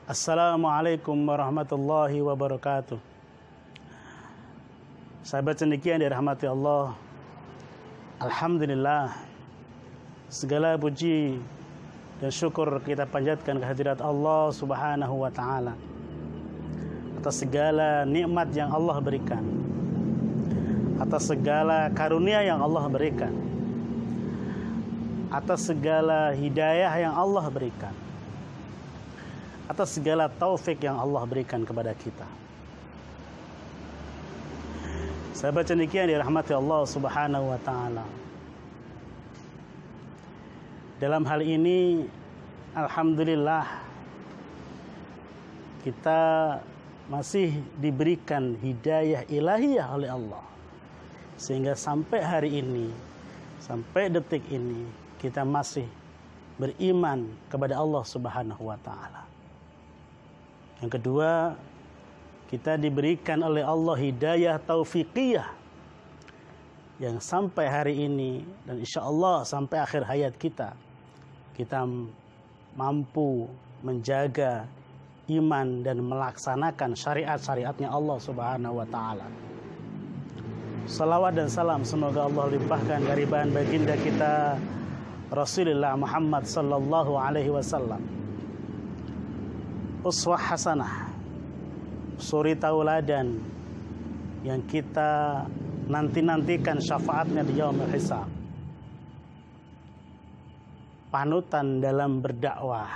Assalamualaikum warahmatullahi wabarakatuh. Sahabat cendekia yang dirahmati Allah, alhamdulillah, segala puji dan syukur kita panjatkan kehadirat Allah Subhanahu wa taala atas segala nikmat yang Allah berikan, atas segala karunia yang Allah berikan, atas segala hidayah yang Allah berikan, atas segala taufik yang Allah berikan kepada kita. Sahabat cendekia yang dirahmati Allah Subhanahu wa taala, dalam hal ini alhamdulillah kita masih diberikan hidayah ilahiyah oleh Allah, sehingga sampai hari ini, sampai detik ini kita masih beriman kepada Allah Subhanahu wa taala. Yang kedua, kita diberikan oleh Allah hidayah taufiqiyah yang sampai hari ini dan insya Allah sampai akhir hayat kita mampu menjaga iman dan melaksanakan syariat-syariatnya Allah Subhanahu wa taala. Salawat dan salam semoga Allah limpahkan dari bahan baginda kita Rasulullah Muhammad sallallahu alaihi wasallam, uswah hasanah, suri tauladan yang kita nantikan syafaatnya di yaumul hisab, panutan dalam berdakwah,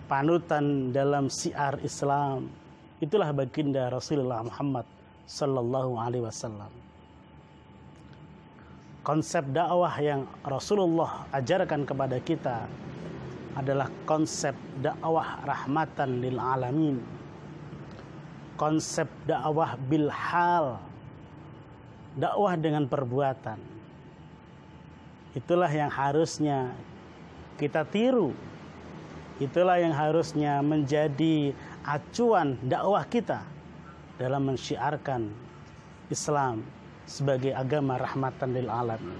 panutan dalam syiar Islam. Itulah baginda Rasulullah Muhammad sallallahu alaihi wasallam. Konsep dakwah yang Rasulullah ajarkan kepada kita adalah konsep dakwah rahmatan lil alamin, konsep dakwah bil hal, dakwah dengan perbuatan. Itulah yang harusnya kita tiru, itulah yang harusnya menjadi acuan dakwah kita dalam mensyiarkan Islam sebagai agama rahmatan lil alamin.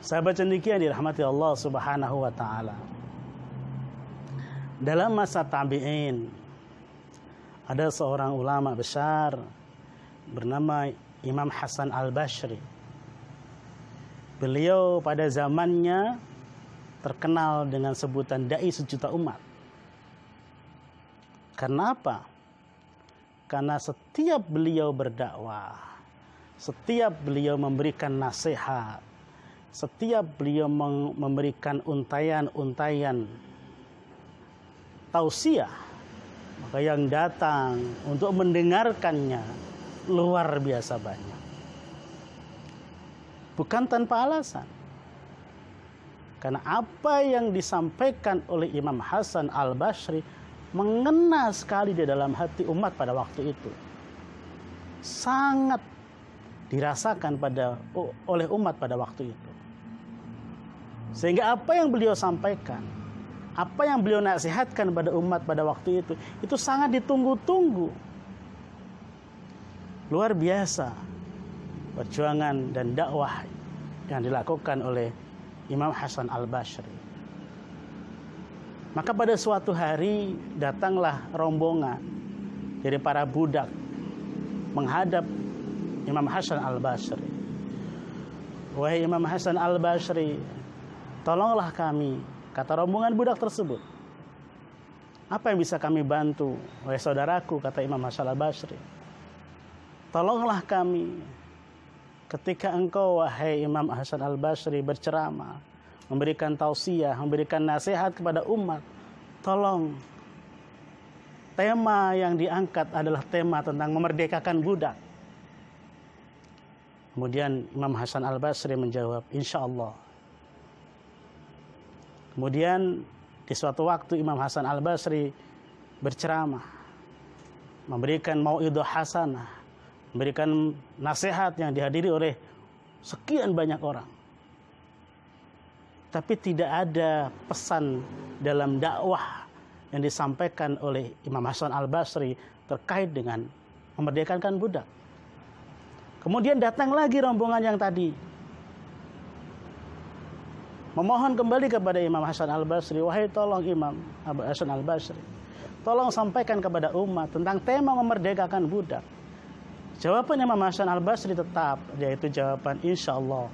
Sahabat cendekia dirahmati Allah Subhanahu wa taala. Dalam masa tabi'in ada seorang ulama besar bernama Imam Hasan Al-Basri. Beliau pada zamannya terkenal dengan sebutan dai sejuta umat. Karena apa? Karena setiap beliau berdakwah, setiap beliau memberikan nasihat, setiap beliau memberikan untayan-untayan tausiah, maka yang datang untuk mendengarkannya luar biasa banyak. Bukan tanpa alasan. Karena apa yang disampaikan oleh Imam Hasan Al-Basri mengena sekali di dalam hati umat pada waktu itu. Sangat dirasakan oleh umat pada waktu itu. Sehingga apa yang beliau sampaikan, apa yang beliau nasihatkan pada umat pada waktu itu sangat ditunggu-tunggu. Luar biasa perjuangan dan dakwah yang dilakukan oleh Imam Hasan Al-Basri. Maka pada suatu hari datanglah rombongan dari para budak menghadap Imam Hasan Al-Basri. Wahai Imam Hasan Al-Basri, tolonglah kami, kata rombongan budak tersebut. Apa yang bisa kami bantu? Wahai saudaraku, kata Imam Hasan Al-Basri, tolonglah kami ketika engkau, wahai Imam Hasan Al-Basri, berceramah, memberikan tausiah, memberikan nasihat kepada umat. Tolong, tema yang diangkat adalah tema tentang memerdekakan budak. Kemudian Imam Hasan Al-Basri menjawab, insya Allah. Kemudian di suatu waktu Imam Hasan Al-Basri berceramah, memberikan mau'idhah hasanah, memberikan nasihat yang dihadiri oleh sekian banyak orang. Tapi tidak ada pesan dalam dakwah yang disampaikan oleh Imam Hasan Al-Basri terkait dengan memerdekakan budak. Kemudian datang lagi rombongan yang tadi, memohon kembali kepada Imam Hasan Al-Basri, wahai tolong Imam Hasan Al-Basri, tolong sampaikan kepada umat tentang tema memerdekakan budak. Jawaban Imam Hasan Al-Basri tetap, yaitu jawaban insya Allah.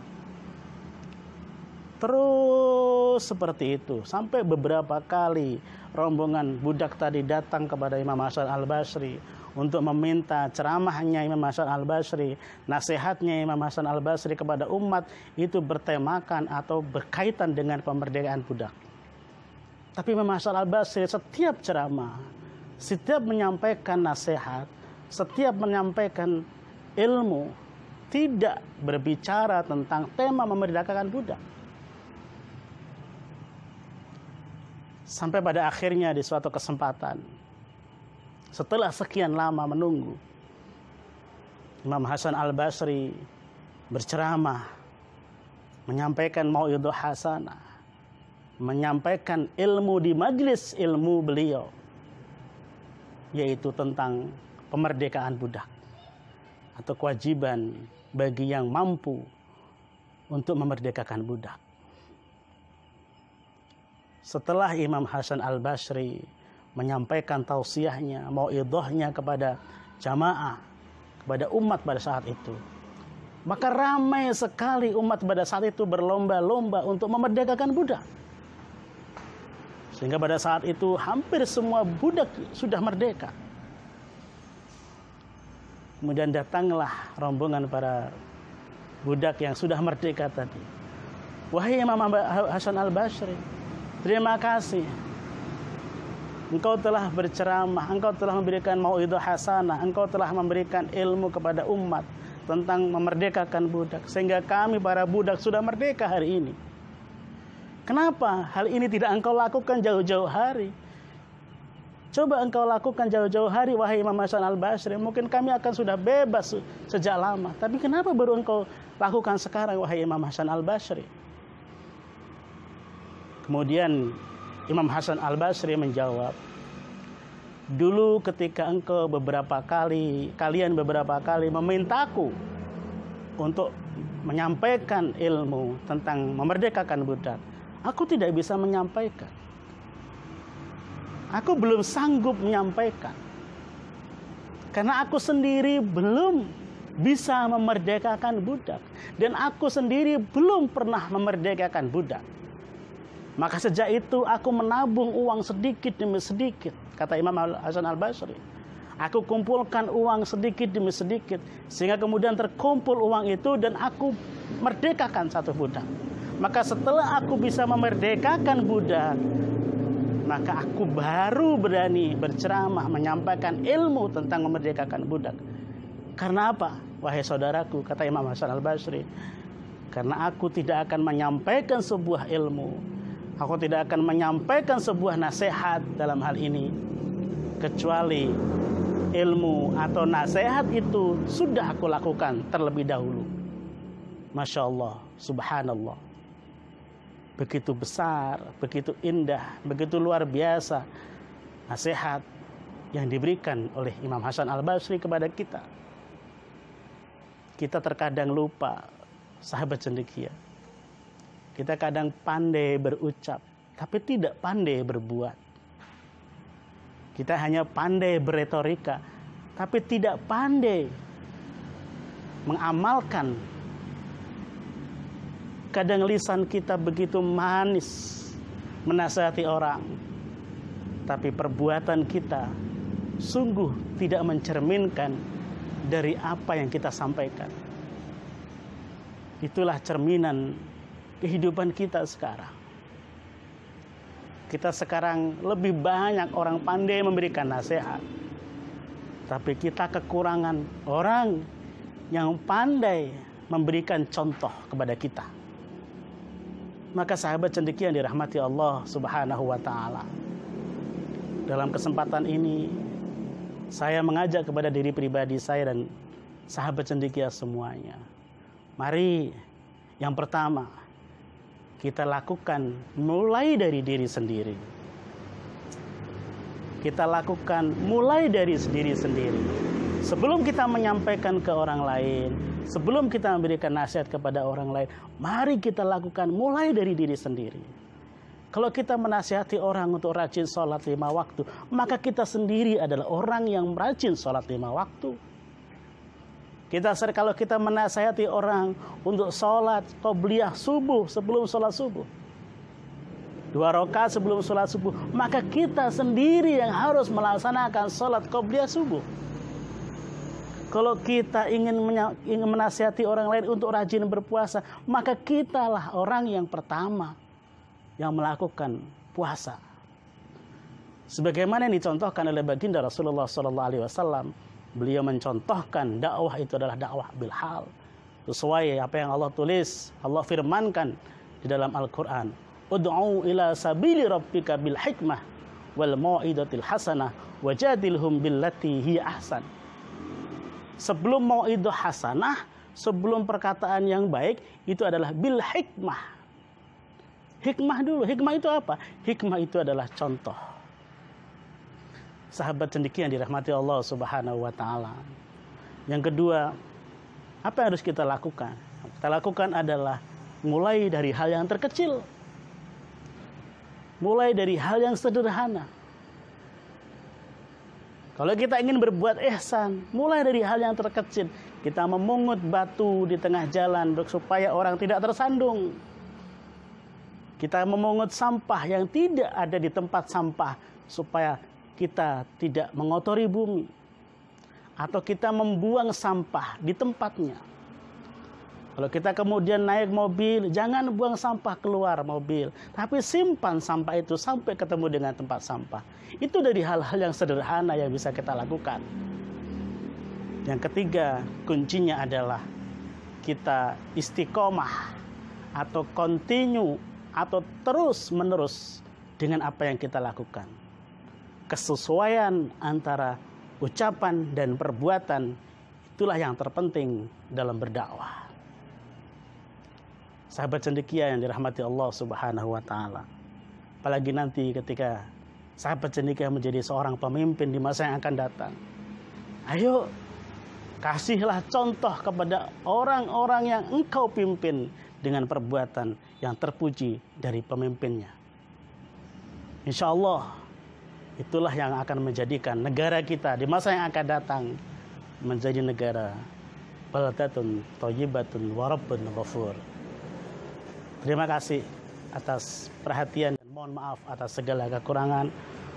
Terus seperti itu sampai beberapa kali rombongan budak tadi datang kepada Imam Hasan Al-Basri untuk meminta ceramahnya Imam Hasan Al-Basri, nasihatnya Imam Hasan Al-Basri kepada umat itu bertemakan atau berkaitan dengan pemerdekaan budak. Tapi Imam Hasan Al-Basri setiap ceramah, setiap menyampaikan nasihat, setiap menyampaikan ilmu, tidak berbicara tentang tema memerdekakan budak. Sampai pada akhirnya di suatu kesempatan, setelah sekian lama menunggu, Imam Hasan Al-Basri berceramah, menyampaikan mau'idhah hasanah, menyampaikan ilmu di majelis ilmu beliau, yaitu tentang pemerdekaan budak atau kewajiban bagi yang mampu untuk memerdekakan budak. Setelah Imam Hasan Al-Basri menyampaikan tausiahnya, mau'idhahnya kepada jamaah, kepada umat pada saat itu, maka ramai sekali umat pada saat itu berlomba-lomba untuk memerdekakan budak. Sehingga pada saat itu hampir semua budak sudah merdeka. Kemudian datanglah rombongan para budak yang sudah merdeka tadi. Wahai Imam Hasan Al-Basri, terima kasih. Engkau telah berceramah, engkau telah memberikan mau'idhah hasanah, engkau telah memberikan ilmu kepada umat tentang memerdekakan budak, sehingga kami para budak sudah merdeka hari ini. Kenapa hal ini tidak engkau lakukan jauh-jauh hari? Coba engkau lakukan jauh-jauh hari, wahai Imam Hasan Al-Basri, mungkin kami akan sudah bebas sejak lama. Tapi kenapa baru engkau lakukan sekarang, wahai Imam Hasan Al-Basri? Kemudian Imam Hasan Al-Basri menjawab, dulu ketika engkau kalian beberapa kali memintaku untuk menyampaikan ilmu tentang memerdekakan budak, aku tidak bisa menyampaikan. Aku belum sanggup menyampaikan. Karena aku sendiri belum bisa memerdekakan budak. Dan aku sendiri belum pernah memerdekakan budak. Maka sejak itu aku menabung uang sedikit demi sedikit, kata Imam Hasan Al-Basri. Aku kumpulkan uang sedikit demi sedikit, sehingga kemudian terkumpul uang itu dan aku merdekakan satu budak. Maka setelah aku bisa memerdekakan budak, maka aku baru berani berceramah, menyampaikan ilmu tentang memerdekakan budak. Karena apa? Wahai saudaraku, kata Imam Hasan Al-Basri, karena aku tidak akan menyampaikan sebuah ilmu, aku tidak akan menyampaikan sebuah nasihat dalam hal ini, kecuali ilmu atau nasihat itu sudah aku lakukan terlebih dahulu. Masya Allah, subhanallah. Begitu besar, begitu indah, begitu luar biasa nasihat yang diberikan oleh Imam Hasan Al-Basri kepada kita. Kita terkadang lupa, sahabat cendekia. Kita kadang pandai berucap, tapi tidak pandai berbuat. Kita hanya pandai beretorika, tapi tidak pandai mengamalkan. Kadang lisan kita begitu manis menasihati orang, tapi perbuatan kita sungguh tidak mencerminkan dari apa yang kita sampaikan. Itulah cerminan kehidupan kita sekarang. Kita sekarang lebih banyak orang pandai memberikan nasihat, tapi kita kekurangan orang yang pandai memberikan contoh kepada kita. Maka sahabat cendekia yang dirahmati Allah Subhanahu wa ta'ala, dalam kesempatan ini saya mengajak kepada diri pribadi saya dan sahabat cendekia semuanya, mari yang pertama kita lakukan mulai dari diri sendiri. Kita lakukan mulai dari diri sendiri. Sebelum kita menyampaikan ke orang lain, Sebelum kita memberikan nasihat kepada orang lain, mari kita lakukan mulai dari diri sendiri. Kalau kita menasihati orang untuk rajin sholat 5 waktu, maka kita sendiri adalah orang yang rajin sholat 5 waktu. Kalau kita menasihati orang untuk sholat qobliyah subuh sebelum sholat subuh, 2 rakaat sebelum sholat subuh, maka kita sendiri yang harus melaksanakan sholat qobliyah subuh. Kalau kita ingin menasihati orang lain untuk rajin berpuasa, maka kitalah orang yang pertama yang melakukan puasa. Sebagaimana yang dicontohkan oleh baginda Rasulullah SAW, beliau mencontohkan dakwah itu adalah dakwah bil hal, sesuai apa yang Allah tulis, Allah firmankan di dalam Al-Quran. Ud'u ila sabili rabbika bil hikmah wal mau'idatil hasanah wajadilhum billati hiya ahsan. Sebelum mau'idah hasanah, sebelum perkataan yang baik, itu adalah bil hikmah. Hikmah dulu. Hikmah itu apa? Hikmah itu adalah contoh. Sahabat cendekia yang dirahmati Allah Subhanahu wa taala. Yang kedua, apa yang harus kita lakukan? Kita lakukan adalah mulai dari hal yang terkecil. Mulai dari hal yang sederhana. Kalau kita ingin berbuat ihsan, mulai dari hal yang terkecil. Kita memungut batu di tengah jalan supaya orang tidak tersandung. Kita memungut sampah yang tidak ada di tempat sampah supaya kita tidak mengotori bumi. Atau kita membuang sampah di tempatnya. Kalau kita kemudian naik mobil, jangan buang sampah keluar mobil, tapi simpan sampah itu sampai ketemu dengan tempat sampah. Itu dari hal-hal yang sederhana yang bisa kita lakukan. Yang ketiga, kuncinya adalah kita istiqomah atau continue atau terus-menerus dengan apa yang kita lakukan. Kesesuaian antara ucapan dan perbuatan, itulah yang terpenting dalam berdakwah. Sahabat cendekia yang dirahmati Allah Subhanahu wa taala. Apalagi nanti ketika sahabat cendekia menjadi seorang pemimpin di masa yang akan datang. Ayo, kasihlah contoh kepada orang-orang yang engkau pimpin dengan perbuatan yang terpuji dari pemimpinnya. Insya Allah, itulah yang akan menjadikan negara kita di masa yang akan datang menjadi negara baldatun thayyibatun wa rabbun ghafur. Terima kasih atas perhatian dan mohon maaf atas segala kekurangan.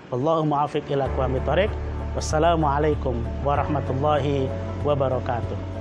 Wallahu muwaffiq ila aqwamit thoriq. Wassalamualaikum warahmatullahi wabarakatuh.